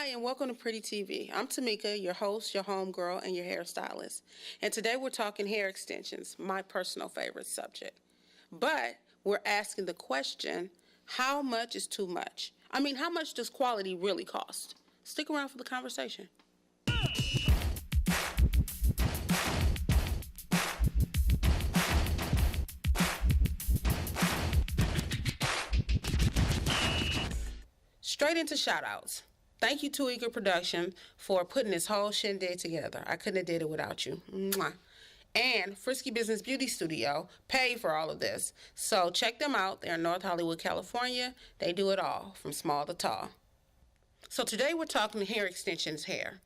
Hi, and welcome to Pretty TV. I'm Tamika, your host, your homegirl, and your hairstylist. And today we're talking hair extensions, my personal favorite subject. But we're asking the question, how much is too much? I mean, how much does quality really cost? Stick around for the conversation. Straight into shout-outs. Thank you to Eager Production for putting this whole shindig together. I couldn't have did it without you. Mwah. And Frisky Business Beauty Studio paid for all of this. So check them out. They're in North Hollywood, California. They do it all, from small to tall. So today we're talking hair extensions hair.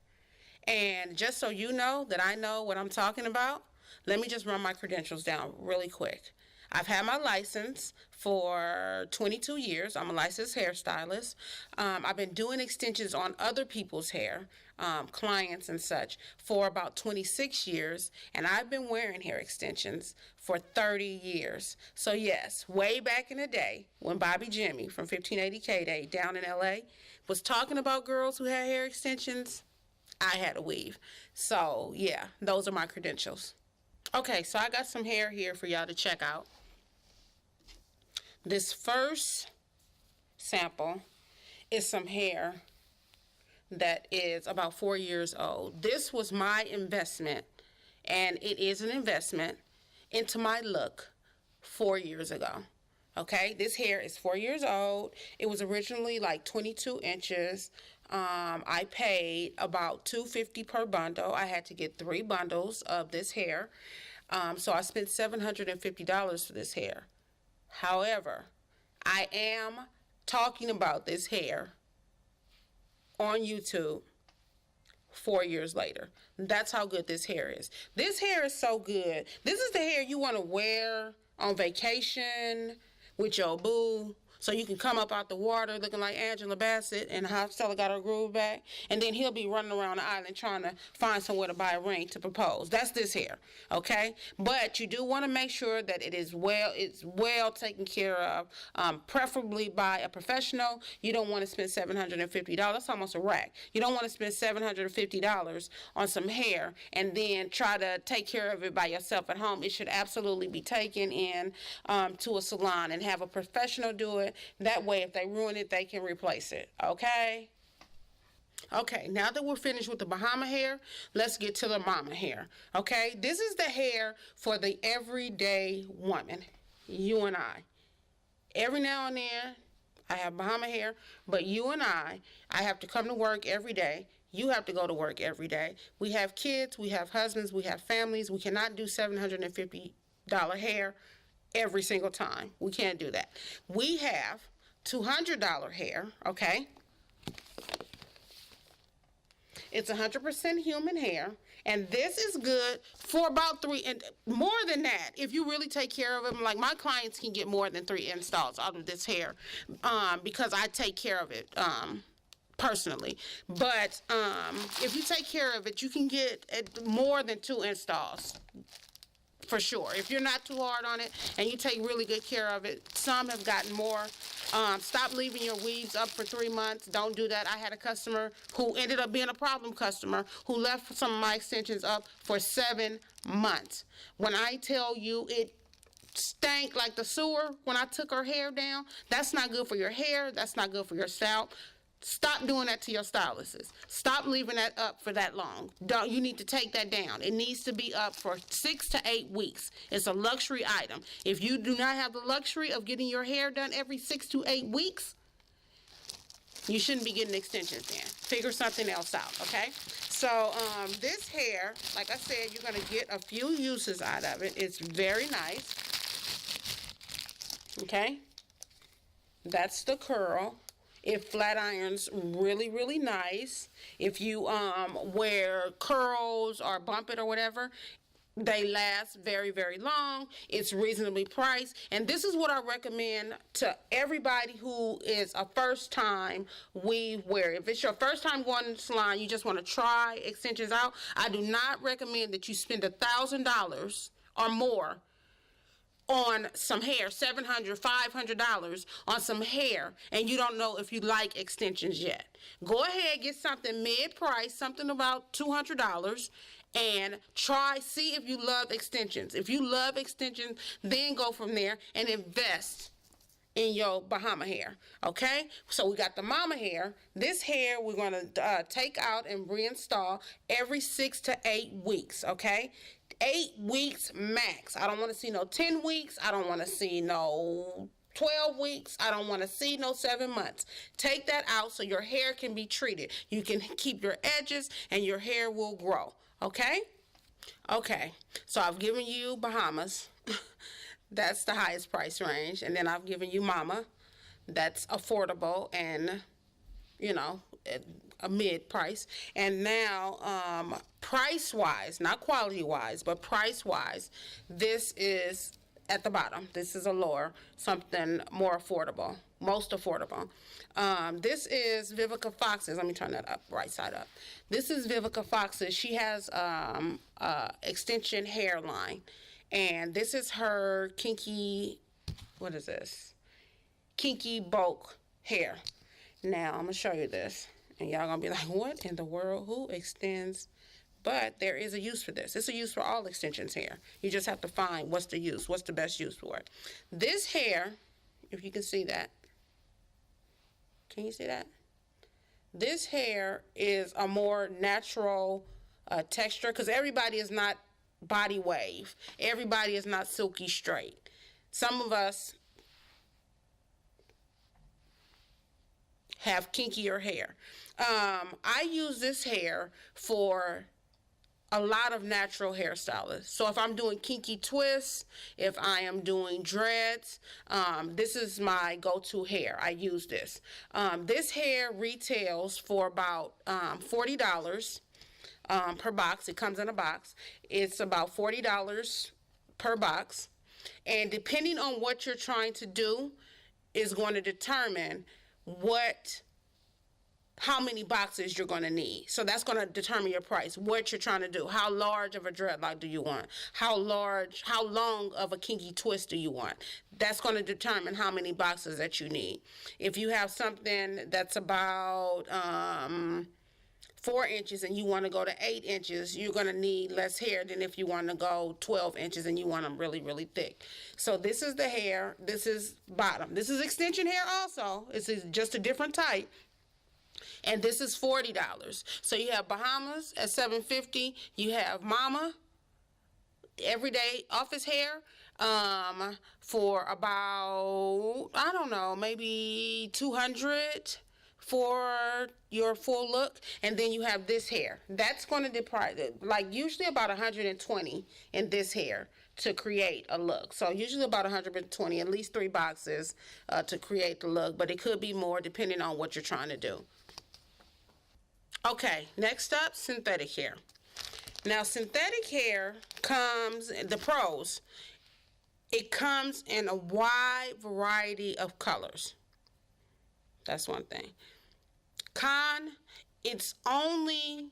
And just so you know that I know what I'm talking about, let me just run my credentials down really quick. I've had my license for 22 years. I'm a licensed hairstylist. I've been doing extensions on other people's hair, clients and such, for about 26 years. And I've been wearing hair extensions for 30 years. So yes, way back in the day when Bobby Jimmy from 1580 K-Day down in LA was talking about girls who had hair extensions, I had a weave. So yeah, those are my credentials. Okay, so I got some hair here for y'all to check out. This first sample is some hair that is about 4 years old. This was my investment, and it is an investment into my look 4 years ago. Okay, this hair is 4 years old. It was originally like 22 inches. I paid about $250 per bundle. I had to get 3 bundles of this hair. So I spent $750 for this hair. However, I am talking about this hair on YouTube 4 years later. That's how good this hair is. This hair is so good. This is the hair you want to wear on vacation with your boo, so you can come up out the water looking like Angela Bassett and Hostella got her groove back, and then he'll be running around the island trying to find somewhere to buy a ring to propose. That's this hair, okay? But you do want to make sure that it's well taken care of, preferably by a professional. You don't want to spend $750. That's almost a rack. You don't want to spend $750 on some hair and then try to take care of it by yourself at home. It should absolutely be taken in to a salon and have a professional do it. That way, if they ruin it, they can replace it. Okay? Okay, now that we're finished with the Bahama hair, let's get to the mama hair. Okay? This is the hair for the everyday woman. You and I. Every now and then, I have Bahama hair, but you and I have to come to work every day. You have to go to work every day. We have kids, we have husbands, we have families. We cannot do $750 hair every single time. We can't do that. We have $200 hair, okay? It's 100% human hair, and this is good for about 3, and more than that, if you really take care of them. Like, my clients can get more than 3 installs out of this hair because I take care of it personally. But if you take care of it, you can get more than 2 installs. For sure. If you're not too hard on it and you take really good care of it, some have gotten more. Stop leaving your weaves up for 3 months. Don't do that. I had a customer who ended up being a problem customer who left some of my extensions up for 7 months. When I tell you it stank like the sewer when I took her hair down, that's not good for your hair. That's not good for your scalp. Stop doing that to your stylists. Stop leaving that up for that long. You need to take that down. It needs to be up for 6 to 8 weeks. It's a luxury item. If you do not have the luxury of getting your hair done every 6 to 8 weeks, you shouldn't be getting extensions in. Figure something else out, okay? So this hair, like I said, you're going to get a few uses out of it. It's very nice. Okay? That's the curl. It flat irons really, really nice. If you wear curls or bump it or whatever, they last very, very long. It's reasonably priced. And this is what I recommend to everybody who is a first-time weave wearer. If it's your first time going to the salon, you just want to try extensions out, I do not recommend that you spend $1,000 or more on some hair, $700, $500 on some hair, and you don't know if you like extensions yet. Go ahead, get something mid-price, something about $200, and see if you love extensions. If you love extensions, then go from there and invest in your Bahama hair. Okay, so we got the mama hair. This hair we're going to take out and reinstall every 6 to 8 weeks. Okay, 8 weeks max. I don't want to see no 10 weeks. I don't want to see no 12 weeks. I don't want to see no 7 months. Take that out so your hair can be treated. You can keep your edges and your hair will grow. Okay? Okay. So I've given you Bahamas. That's the highest price range. And then I've given you Mama. That's affordable and, you know, a mid price. And now, price wise, not quality wise, but price wise, this is at the bottom. This is a lower, something more affordable, most affordable. This is Vivica Fox's. Let me turn that up, right side up. This is Vivica Fox's. She has extension hairline. And this is her kinky, what is this? Kinky bulk hair. Now, I'm going to show you this. And y'all going to be like, what in the world? Who extends? But there is a use for this. It's a use for all extensions hair. You just have to find what's the use, what's the best use for it. This hair, if you can see that. Can you see that? This hair is a more natural texture because everybody is not body wave. Everybody is not silky straight. Some of us have kinkier hair. I use this hair for a lot of natural hairstylists. So if I'm doing kinky twists, if I am doing dreads, this is my go-to hair. I use this. This hair retails for about $40 per box. It comes in a box. It's about $40 per box. And depending on what you're trying to do is going to determine how many boxes you're going to need. So that's going to determine your price, what you're trying to do. How large of a dreadlock do you want? How long of a kinky twist do you want? That's going to determine how many boxes that you need. If you have something that's about 4 inches and you want to go to 8 inches, you're going to need less hair than if you want to go 12 inches and you want them really, really thick. So this is the hair. This is bottom. This is extension hair also. It's just a different type. And this is $40. So you have Bahamas at $7.50. You have Mama, everyday office hair, for about, I don't know, maybe $200 for your full look. And then you have this hair. That's going to deprive, like usually about $120 in this hair to create a look. So usually about $120, at least 3 boxes to create the look. But it could be more depending on what you're trying to do. Okay, next up, synthetic hair. Now, synthetic hair comes, the pros, it comes in a wide variety of colors. That's one thing. Con, its only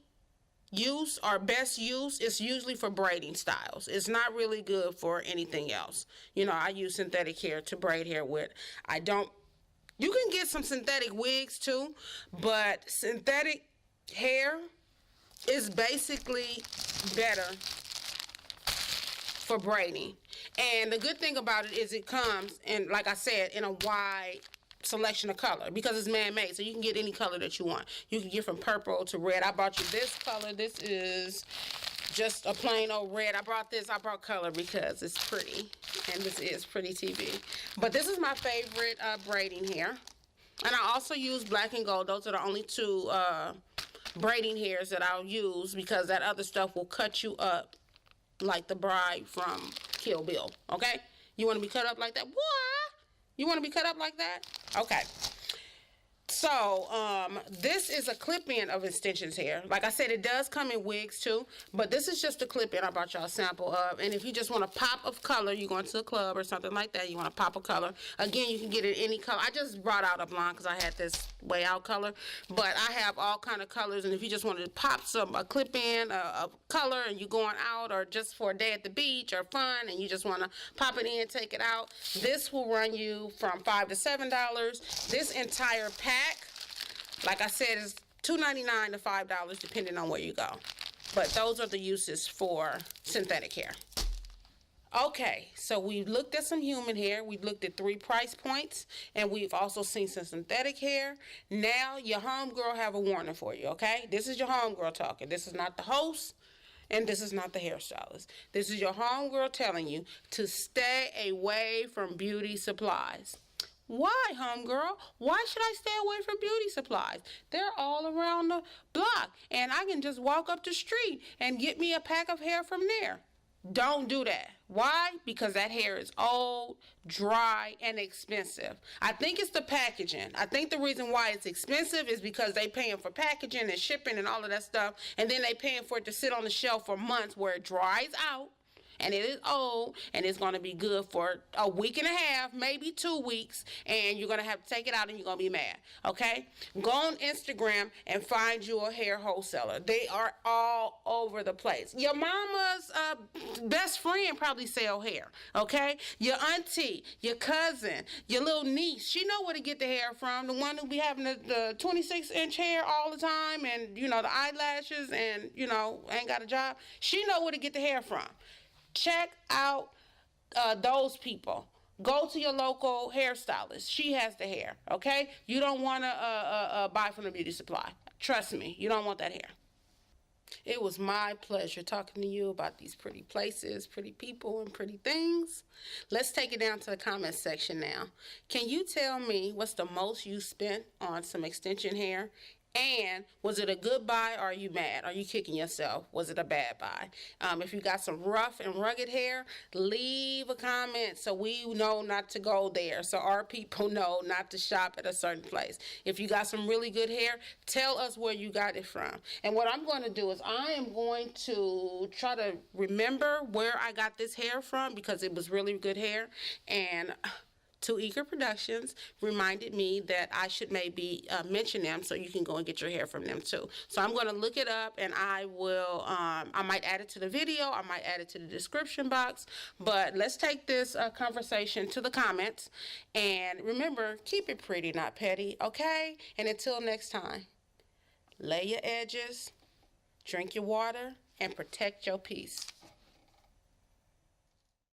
use or best use is usually for braiding styles. It's not really good for anything else. You know, I use synthetic hair to braid hair with. You can get some synthetic wigs too, but synthetic hair is basically better for braiding. And the good thing about it is it comes in, like I said, in a wide selection of color because it's man-made, so you can get any color that you want. You can get from purple to red. I brought you this color. This is just a plain old red. I brought color because it's pretty, and this is pretty TV. But this is my favorite braiding hair. And I also use black and gold. Those are the only 2 braiding hairs that I'll use because that other stuff will cut you up like the bride from Kill Bill. Okay? You want to be cut up like that? What? You want to be cut up like that? Okay. So, this is a clip-in of extensions hair. Like I said, it does come in wigs too, but this is just a clip-in I brought y'all a sample of. And if you just want a pop of color, you're going to a club or something like that, you want a pop of color. Again, you can get it any color. I just brought out a blonde because I had this way out color, but I have all kind of colors. And if you just wanted to pop a clip-in of color and you're going out or just for a day at the beach or fun and you just want to pop it in, take it out, this will run you from $5 to $7. This entire pack, like I said, is $2.99 to $5 depending on where you go. But those are the uses for synthetic hair. Okay, so we looked at some human hair, we looked at 3 price points, and we've also seen some synthetic hair. Now your homegirl have a warning for you, okay? This is your homegirl talking. This is not the host, and this is not the hairstylist. This is your homegirl telling you to stay away from beauty supplies. Why, homegirl? Why should I stay away from beauty supplies? They're all around the block, and I can just walk up the street and get me a pack of hair from there. Don't do that. Why? Because that hair is old, dry, and expensive. I think it's the packaging. I think the reason why it's expensive is because they paying for packaging and shipping and all of that stuff, and then they paying for it to sit on the shelf for months where it dries out, and it is old, and it's going to be good for a week and a half, maybe 2 weeks, and you're going to have to take it out and you're going to be mad, okay? Go on Instagram and find you a hair wholesaler. They are all over the place. Your mama's best friend probably sell hair, okay? Your auntie, your cousin, your little niece, she know where to get the hair from, the one who be having the 26-inch hair all the time and, you know, the eyelashes and, you know, ain't got a job. She know where to get the hair from. Check out those people. Go to your local hairstylist. She has the hair, okay? You don't want to buy from the beauty supply. Trust me, you don't want that hair. It was my pleasure talking to you about these pretty places, pretty people, and pretty things. Let's take it down to the comment section now. Can you tell me what's the most you spent on some extension hair? And was it a good buy or are you mad? Are you kicking yourself? Was it a bad buy? If you got some rough and rugged hair, leave a comment so we know not to go there, so our people know not to shop at a certain place. If you got some really good hair, tell us where you got it from. And what I'm going to do is I am going to try to remember where I got this hair from because it was really good hair. And Two Eager Productions reminded me that I should maybe mention them so you can go and get your hair from them too. So I'm going to look it up and I will, I might add it to the video, I might add it to the description box, but let's take this conversation to the comments. And remember, keep it pretty, not petty, okay? And until next time, lay your edges, drink your water, and protect your peace.